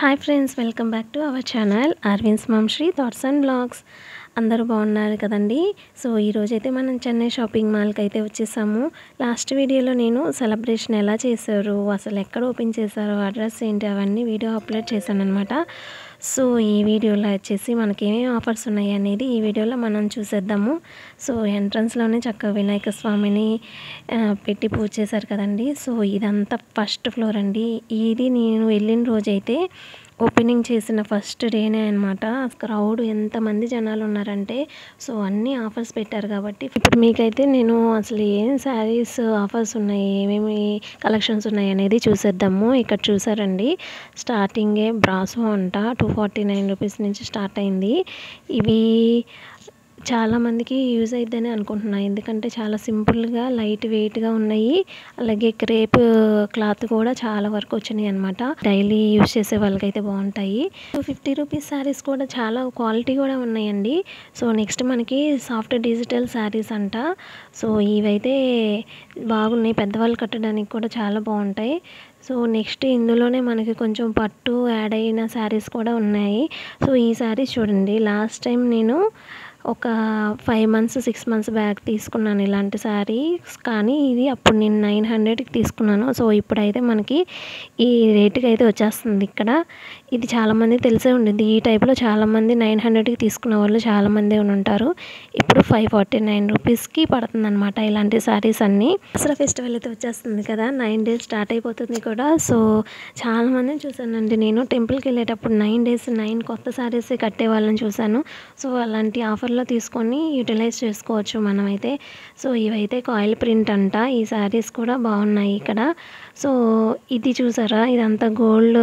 Hi friends, welcome back to our channel Aravind's Mumshri thoughts and blogs. అందరూ బాగున్నారు కదండి. So ఈరోజైతే మనం చెన్నై షాపింగ్ మాల్కి అయితే వచ్చేసాము. లాస్ట్ వీడియోలో నేను సెలబ్రేషన్ ఎలా చేశారు, అసలు ఎక్కడ ఓపెన్ చేశారు, అడ్రస్ ఏంటి, అవన్నీ వీడియో అప్లోడ్ చేశాను అనమాట. సో ఈ వీడియోలో వచ్చేసి మనకి ఏమేమి ఆఫర్స్ ఉన్నాయి అనేది ఈ వీడియోలో మనం చూసేద్దాము. సో ఎంట్రన్స్లోనే చక్కగా వినాయక స్వామిని పెట్టి పూజ చేశారు కదండి. సో ఇదంతా ఫస్ట్ ఫ్లోర్ అండి. ఇది నేను వెళ్ళిన రోజైతే ఓపెనింగ్ చేసిన ఫస్ట్ డేనే అనమాట. క్రౌడ్ ఎంతమంది జనాలు ఉన్నారంటే, సో అన్ని ఆఫర్స్ పెట్టారు కాబట్టి ఇప్పుడు మీకైతే నేను అసలు ఏం శారీస్ ఆఫర్స్ ఉన్నాయి, ఏమేమి కలెక్షన్స్ ఉన్నాయి అనేది చూసేద్దాము. ఇక్కడ చూసారండి, స్టార్టింగే బ్రాసో అంట 249 రూపీస్ నుంచి స్టార్ట్ అయింది. ఇవి చాలామందికి యూజ్ అయిద్దని అనుకుంటున్నాను, ఎందుకంటే చాలా సింపుల్గా లైట్ వెయిట్గా ఉన్నాయి. అలాగే క్రేప్ క్లాత్ కూడా చాలా వరకు వచ్చినాయి అనమాట. డైలీ యూజ్ చేసే వాళ్ళకైతే బాగుంటాయి. 50 రూపీస్ శారీస్ కూడా చాలా క్వాలిటీ కూడా ఉన్నాయండి. సో నెక్స్ట్ మనకి సాఫ్ట్ డిజిటల్ శారీస్ అంట. సో ఇవైతే బాగున్నాయి, పెద్దవాళ్ళు కట్టడానికి కూడా చాలా బాగుంటాయి. సో నెక్స్ట్ ఇందులోనే మనకి కొంచెం పట్టు యాడ్ అయిన శారీస్ కూడా ఉన్నాయి. సో ఈ శారీస్ చూడండి, లాస్ట్ టైం నేను ఒక 5 మంత్స్ 6 మంత్స్ బ్యాక్ తీసుకున్నాను ఇలాంటి శారీస్, కానీ ఇది అప్పుడు నేను 900కి తీసుకున్నాను. సో ఇప్పుడైతే మనకి ఈ రేటుకి అయితే వచ్చేస్తుంది. ఇక్కడ ఇది చాలామంది తెలిసే ఉండింది, ఈ టైప్లో చాలామంది 900కి తీసుకున్న వాళ్ళు చాలామంది ఉంటారు. ఇప్పుడు 549 రూపీస్కి పడుతుంది అనమాట ఇలాంటి శారీస్ అన్నీ. దసరా ఫెస్టివల్ అయితే వచ్చేస్తుంది కదా, 9 డేస్ స్టార్ట్ అయిపోతుంది కూడా. సో చాలామందిని చూసానండి నేను, టెంపుల్కి వెళ్ళేటప్పుడు 9 డేస్ 9 కొత్త శారీస్ కట్టే వాళ్ళని చూశాను. సో అలాంటి ఆఫర్లో తీసుకొని యూటిలైజ్ చేసుకోవచ్చు మనమైతే. సో ఇవైతే కాయిల్ ప్రింట్ అంట, ఈ శారీస్ కూడా బాగున్నాయి ఇక్కడ. సో ఇది చూసారా, ఇదంతా గోల్డ్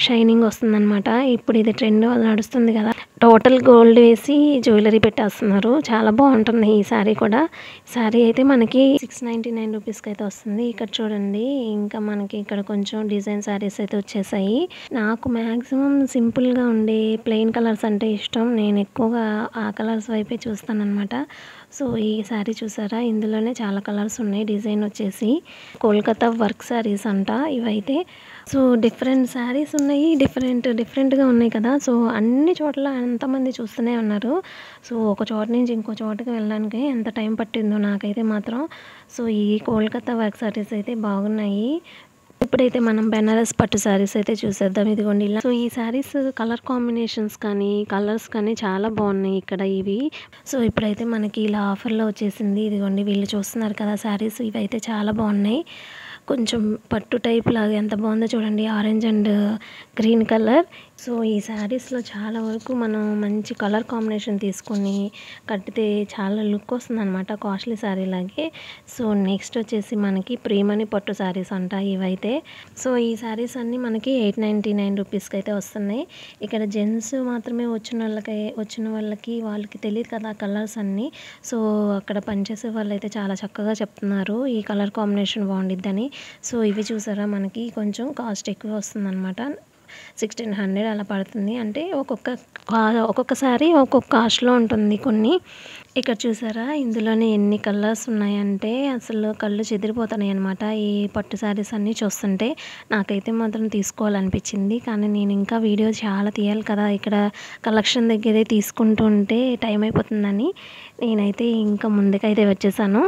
షైనింగ్ వస్తుందన్నమాట. ఇప్పుడు ఇది ట్రెండ్ నడుస్తుంది కదా, టోటల్ గోల్డ్ వేసి జ్యువెలరీ పెట్టేస్తున్నారు. చాలా బాగుంటుంది ఈ శారీ కూడా. శారీ అయితే మనకి 699 రూపీస్కి అయితే వస్తుంది. ఇక్కడ చూడండి, ఇంకా మనకి ఇక్కడ కొంచెం డిజైన్ శారీస్ అయితే వచ్చేసాయి. నాకు మ్యాక్సిమం సింపుల్గా ఉండే ప్లెయిన్ కలర్స్ అంటే ఇష్టం, నేను ఎక్కువగా ఆ కలర్స్ వైపే చూస్తాను అనమాట. సో ఈ శారీ చూసారా, ఇందులోనే చాలా కలర్స్ ఉన్నాయి. డిజైన్ వచ్చేసి కోల్కతా వర్క్ శారీస్ అంట ఇవైతే. సో డిఫరెంట్ శారీస్ ఉన్నాయి, డిఫరెంట్గా ఉన్నాయి కదా. సో అన్ని చోట్ల ఎంతమంది చూస్తూనే ఉన్నారు. సో ఒక చోట నుంచి ఇంకో చోటకి వెళ్ళడానికి ఎంత టైం పట్టిందో నాకైతే మాత్రం. సో ఈ కోల్కతా వర్క్ శారీస్ అయితే బాగున్నాయి. ఇప్పుడైతే మనం బెనారస్ పట్టు శారీస్ అయితే చూసేద్దాం. ఇదిగోండి ఇలా. సో ఈ శారీస్ కలర్ కాంబినేషన్స్ కానీ కలర్స్ కానీ చాలా బాగున్నాయి ఇక్కడ ఇవి. సో ఇప్పుడైతే మనకి ఇలా ఆఫర్లో వచ్చేసింది. ఇదిగోండి వీళ్ళు చూస్తున్నారు కదా శారీస్, ఇవైతే చాలా బాగున్నాయి. కొంచెం పట్టు టైప్ లాగా ఎంత బాగుందో చూడండి, orange and green colour. So ఈ శారీస్లో చాలా వరకు మనం మంచి కలర్ కాంబినేషన్ తీసుకొని కట్టితే చాలా లుక్ వస్తుంది అనమాట, కాస్ట్లీ శారీ లాగే. సో నెక్స్ట్ వచ్చేసి మనకి ప్రియమణి పట్టు శారీస్ అంట ఇవైతే. సో ఈ శారీస్ అన్నీ మనకి 899 రూపీస్కి అయితే వస్తున్నాయి. ఇక్కడ జెంట్స్ మాత్రమే వచ్చిన వాళ్ళకి తెలియదు కదా కలర్స్ అన్నీ. సో అక్కడ పనిచేసే వాళ్ళు అయితే చాలా చక్కగా చెప్తున్నారు ఈ కలర్ కాంబినేషన్ బాగుండిద్దని. సో ఇవి చూసారా, మనకి కొంచెం కాస్ట్ ఎక్కువ వస్తుంది అనమాట, 1600 అలా పడుతుంది. అంటే ఒక్కొక్క శారీ ఒక్కొక్క కాస్ట్లో ఉంటుంది కొన్ని. ఇక్కడ చూసారా, ఇందులోనే ఎన్ని కలర్స్ ఉన్నాయంటే అసలు కళ్ళు చెదిరిపోతున్నాయి అనమాట ఈ పట్టు శారీస్ అన్నీ చూస్తుంటే. నాకైతే మాత్రం తీసుకోవాలనిపించింది, కానీ నేను ఇంకా వీడియో చాలా తీయాలి కదా, ఇక్కడ కలెక్షన్ దగ్గరే తీసుకుంటూ ఉంటే టైం అయిపోతుందని నేనైతే ఇంకా ముందుకైతే వచ్చేసాను.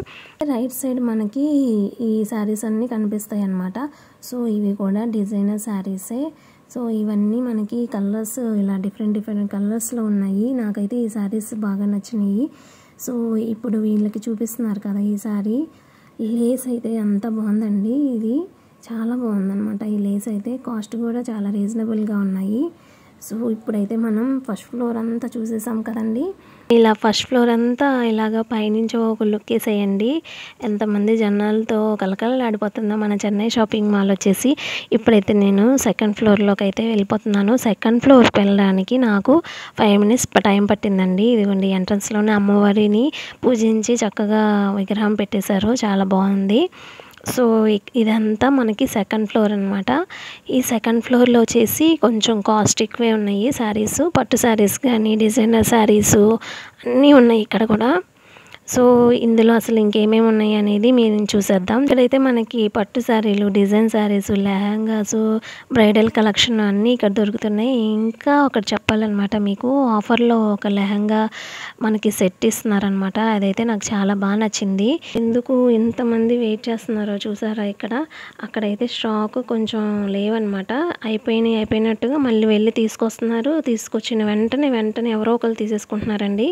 రైట్ సైడ్ మనకి ఈ శారీస్ అన్నీ కనిపిస్తాయి అన్నమాట. సో ఇవి కూడా డిజైనర్ శారీసే. సో ఇవన్నీ మనకి కలర్స్ ఇలా డిఫరెంట్ కలర్స్లో ఉన్నాయి. నాకైతే ఈ శారీస్ బాగా నచ్చినాయి. సో ఇప్పుడు వీళ్ళకి చూపిస్తున్నారు కదా ఈ శారీ, లేస్ అయితే ఎంత బాగుందండి, ఇది చాలా బాగుందన్నమాట. ఈ లేస్ అయితే కాస్ట్ కూడా చాలా రీజనబుల్గా ఉన్నాయి. సో ఇప్పుడైతే మనం ఫస్ట్ ఫ్లోర్ అంతా చూసేసాం కదండి. ఇలా ఫస్ట్ ఫ్లోర్ అంతా ఇలాగ పైనుంచి ఒక లుక్ వేసేయండి, ఎంతమంది జనాలతో కలకలలాడిపోతుందో మన చెన్నై షాపింగ్ మాల్ వచ్చేసి. ఇప్పుడైతే నేను సెకండ్ ఫ్లోర్లోకి అయితే వెళ్ళిపోతున్నాను. సెకండ్ ఫ్లోర్కి వెళ్ళడానికి నాకు 5 మినిట్స్ టైం పట్టిందండి. ఇదిగోండి ఎంట్రన్స్లోనే అమ్మవారిని పూజించి చక్కగా విగ్రహం పెట్టేశారు, చాలా బాగుంది. సో ఇదంతా మనకి సెకండ్ ఫ్లోర్ అనమాట. ఈ సెకండ్ ఫ్లోర్లో వచ్చేసి కొంచెం కాస్ట్ ఎక్కువే ఉన్నాయి శారీస్, పట్టు శారీస్ కానీ డిజైనర్ శారీస్ అన్నీ ఉన్నాయి ఇక్కడ కూడా. సో ఇందులో అసలు ఇంకేమేమి ఉన్నాయి అనేది మేము చూసేద్దాం. ఇక్కడైతే మనకి పట్టు శారీలు, design sarees, lehengas, bridal collection అన్నీ ఇక్కడ దొరుకుతున్నాయి. ఇంకా ఒకటి చెప్పాలన్నమాట మీకు, ఆఫర్లో ఒక లెహంగా మనకి సెట్ ఇస్తున్నారనమాట. అదైతే నాకు చాలా బాగా నచ్చింది. ఎందుకు ఇంతమంది వెయిట్ చేస్తున్నారో చూసారా ఇక్కడ. అక్కడైతే స్టాక్ కొంచెం లేవన్నమాట. అయిపోయినట్టుగా మళ్ళీ వెళ్ళి తీసుకొస్తున్నారు. తీసుకొచ్చిన వెంటనే ఎవరో ఒకరు తీసేసుకుంటున్నారండి.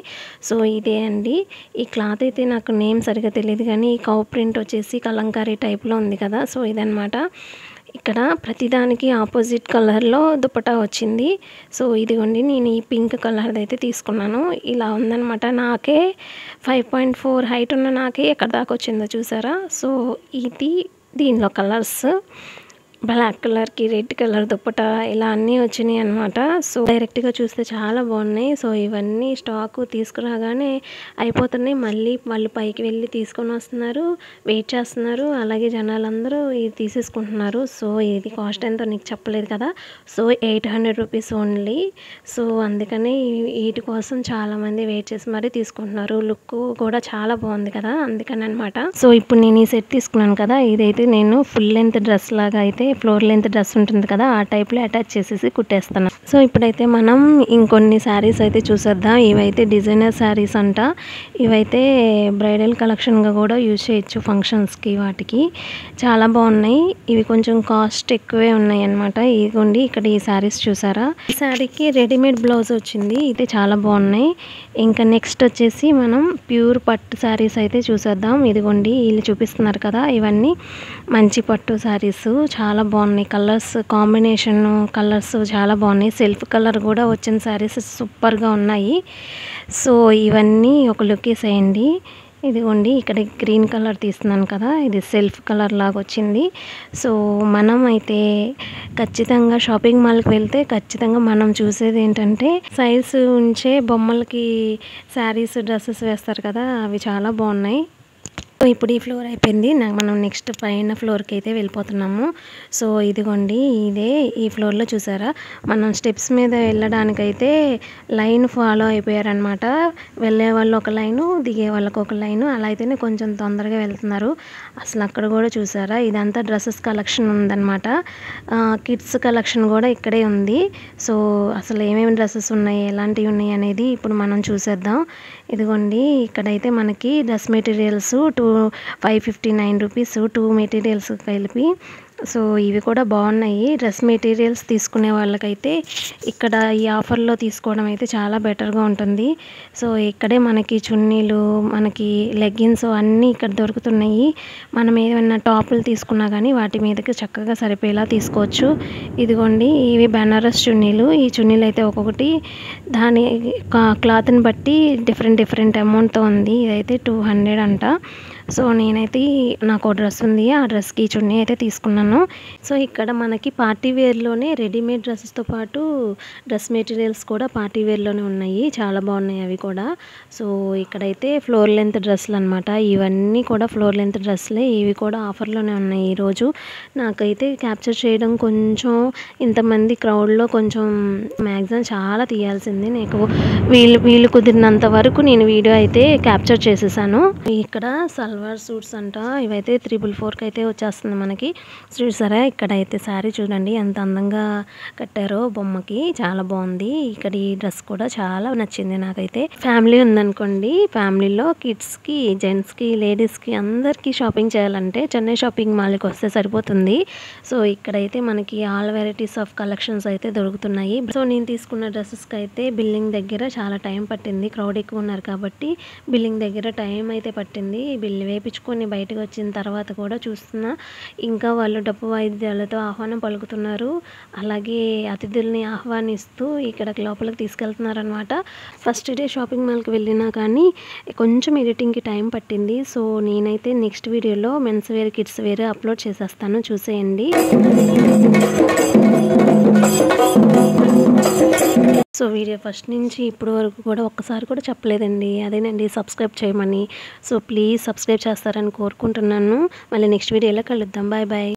సో ఇదే అండి. ఈ క్లాత్ అయితే నాకు నేమ్ సరిగ్గా తెలియదు కానీ ఈ కౌ ప్రింట్ వచ్చేసి కలంకారీ టైప్లో ఉంది కదా. సో ఇదనమాట. ఇక్కడ ప్రతిదానికి ఆపోజిట్ కలర్లో దుపట్టా వచ్చింది. సో ఇదిగోండి, నేను ఈ పింక్ కలర్ది అయితే తీసుకున్నాను. ఇలా ఉందనమాట. నాకే 5.4 హైట్ ఉన్న నాకే ఎక్కడ దాకా వచ్చిందో చూసారా. సో ఇది దీనిలో కలర్స్ బ్లాక్ కలర్కి రెడ్ కలర్ దుప్పట ఇలా అన్నీ వచ్చినాయి అనమాట. సో డైరెక్ట్గా చూస్తే చాలా బాగున్నాయి. సో ఇవన్నీ స్టాకు తీసుకురాగానే అయిపోతున్నాయి. మళ్ళీ వాళ్ళు పైకి వెళ్ళి తీసుకొని వస్తున్నారు, వెయిట్ చేస్తున్నారు. అలాగే జనాలందరూ ఇది తీసేసుకుంటున్నారు. సో ఇది కాస్ట్ ఎంతో నీకు చెప్పలేదు కదా. So 800 rupees only. సో అందుకని వీటి కోసం చాలామంది వెయిట్ చేసి మరీ తీసుకుంటున్నారు. లుక్ కూడా చాలా బాగుంది కదా, అందుకని అనమాట. సో ఇప్పుడు నేను ఈ సెట్ తీసుకున్నాను కదా, ఇదైతే నేను ఫుల్ లెంత్ డ్రెస్ లాగా అయితే ఫ్లోర్ లెంత్ డ్రెస్ ఉంటుంది కదా, ఆ టైప్లో అటాచ్ చేసేసి కుట్టేస్తాను. సో ఇప్పుడైతే మనం ఇంకొన్ని శారీస్ అయితే చూసేద్దాం. ఇవైతే డిజైనర్ శారీస్ అంట. ఇవైతే బ్రైడల్ కలెక్షన్గా కూడా యూజ్ చేయొచ్చు ఫంక్షన్స్కి, వాటికి చాలా బాగున్నాయి. ఇవి కొంచెం కాస్ట్ ఎక్కువే ఉన్నాయి అన్నమాట. ఇదిగోండి ఇక్కడ ఈ శారీస్ చూసారా. ఈ శారీకి రెడీమేడ్ బ్లౌజ్ వచ్చింది. ఇది చాలా బాగున్నాయి. ఇంకా నెక్స్ట్ వచ్చేసి మనం ప్యూర్ పట్టు శారీస్ అయితే చూసేద్దాం. ఇదిగోండి వీళ్ళు చూపిస్తున్నారు కదా, ఇవన్నీ మంచి పట్టు శారీస్ చాలా బాగున్నాయి. కలర్స్ కాంబినేషన్ కలర్స్ చాలా బాగున్నాయి. సెల్ఫ్ కలర్ కూడా వచ్చిన శారీస్ సూపర్గా ఉన్నాయి. సో ఇవన్నీ ఒక లుక్ వేసేయండి. ఇదిగోండి ఇక్కడ గ్రీన్ కలర్ తీస్తున్నాను కదా, ఇది సెల్ఫ్ కలర్ లాగా వచ్చింది. సో మనం అయితే ఖచ్చితంగా షాపింగ్ మాల్కి వెళ్తే ఖచ్చితంగా మనం చూసేది ఏంటంటే సైజ్ ఉంచే బొమ్మలకి శారీస్ డ్రెస్సెస్ వేస్తారు కదా, అవి చాలా బాగున్నాయి. సో ఇప్పుడు ఈ ఫ్లోర్ అయిపోయింది. మనం నెక్స్ట్ పైన ఫ్లోర్కి అయితే వెళ్ళిపోతున్నాము. సో ఇదిగోండి ఇదే ఈ ఫ్లోర్లో చూసారా, మనం స్టెప్స్ మీద వెళ్ళడానికైతే లైన్ ఫాలో అయిపోయారనమాట. వెళ్ళే వాళ్ళు ఒక లైను, దిగే వాళ్ళకి ఒక లైను, అలా అయితేనే కొంచెం తొందరగా వెళ్తున్నారు. అసలు అక్కడ కూడా చూసారా, ఇదంతా డ్రెస్సెస్ కలెక్షన్ ఉందన్నమాట. కిడ్స్ కలెక్షన్ కూడా ఇక్కడే ఉంది. సో అసలు ఏమేమి డ్రెస్సెస్ ఉన్నాయి, ఎలాంటివి ఉన్నాయి అనేది ఇప్పుడు మనం చూసేద్దాం. ఇదిగోండి ఇక్కడైతే మనకి డ్రెస్ మెటీరియల్స్ 559 రూపీస్ 2 మెటీరియల్స్ కలిపి. సో ఇవి కూడా బాగున్నాయి. డ్రెస్ మెటీరియల్స్ తీసుకునే వాళ్ళకైతే ఇక్కడ ఈ ఆఫర్లో తీసుకోవడం అయితే చాలా బెటర్గా ఉంటుంది. సో ఇక్కడే మనకి చున్నీలు, మనకి లెగ్గిన్స్ అన్నీ ఇక్కడ దొరుకుతున్నాయి. మనం ఏమైనా టాపులు తీసుకున్నా కానీ వాటి మీదకి చక్కగా సరిపోయేలా తీసుకోవచ్చు. ఇదిగోండి ఇవి బెనారస్ చున్నీలు. ఈ చున్నీలు అయితే ఒక్కొక్కటి దాని క్లాత్ని బట్టి డిఫరెంట్ అమౌంట్తో ఉంది. ఇదైతే 200 అంట. సో నేనైతే నాకు డ్రెస్ ఉంది, ఆ డ్రెస్కి చున్నీ అయితే తీసుకున్నాను. సో ఇక్కడ మనకి పార్టీ వేర్లోనే రెడీమేడ్ డ్రెస్సెస్తో పాటు డ్రెస్ మెటీరియల్స్ కూడా పార్టీ వేర్లోనే ఉన్నాయి. చాలా బాగున్నాయి అవి కూడా. సో ఇక్కడైతే ఫ్లోర్ లెంత్ డ్రెస్సులు అనమాట. ఇవన్నీ కూడా ఫ్లోర్ లెంత్ డ్రెస్సులే. ఇవి కూడా ఆఫర్లోనే ఉన్నాయి ఈరోజు. నాకైతే క్యాప్చర్ చేయడం కొంచెం ఇంతమంది క్రౌడ్లో కొంచెం మ్యాక్సిమం చాలా తీయాల్సింది. నీకు వీలు కుదిరినంత వరకు నేను వీడియో అయితే క్యాప్చర్ చేసేసాను. ఇక్కడ సల్వార్ సూట్స్ అంట. ఇవైతే 444కి అయితే వచ్చేస్తుంది మనకి. చూసారా ఇక్కడైతే శారీ చూడండి ఎంత అందంగా కట్టారో బొమ్మకి, చాలా బాగుంది. ఇక్కడ ఈ డ్రెస్ కూడా చాలా నచ్చింది నాకైతే. ఫ్యామిలీ ఉందనుకోండి, ఫ్యామిలీలో కిడ్స్కి, జెంట్స్కి, లేడీస్కి అందరికీ షాపింగ్ చేయాలంటే చెన్నై షాపింగ్ మాల్కి వస్తే సరిపోతుంది. సో ఇక్కడైతే మనకి ఆల్ వెరైటీస్ ఆఫ్ కలెక్షన్స్ అయితే దొరుకుతున్నాయి. సో నేను తీసుకున్న డ్రెస్సెస్కి అయితే బిల్లింగ్ దగ్గర చాలా టైం పట్టింది. క్రౌడ్ ఎక్కువ ఉన్నారు కాబట్టి బిల్లింగ్ దగ్గర టైం అయితే పట్టింది. బిల్లు వేయించుకొని బయటకు వచ్చిన తర్వాత కూడా చూస్తున్నా ఇంకా వాళ్ళు డప్పు వాయిద్యాలతో ఆహ్వానం పలుకుతున్నారు. అలాగే అతిథుల్ని ఆహ్వానిస్తూ ఇక్కడ లోపలికి తీసుకెళ్తున్నారు అనమాట. ఫస్ట్ డే షాపింగ్ మాల్కి వెళ్ళినా కానీ కొంచెం ఎడిటింగ్కి టైం పట్టింది. సో నేనైతే నెక్స్ట్ వీడియోలో men's wear, kids wear upload చేసేస్తాను, చూసేయండి. సో వీడియో ఫస్ట్ నుంచి ఇప్పుడు వరకు కూడా ఒక్కసారి కూడా చెప్పలేదండి. అదేనండి సబ్స్క్రైబ్ చేయమని. సో ప్లీజ్ సబ్స్క్రైబ్ చేస్తారని కోరుకుంటున్నాను. మళ్ళీ నెక్స్ట్ వీడియోలో కలుద్దాం. Bye bye.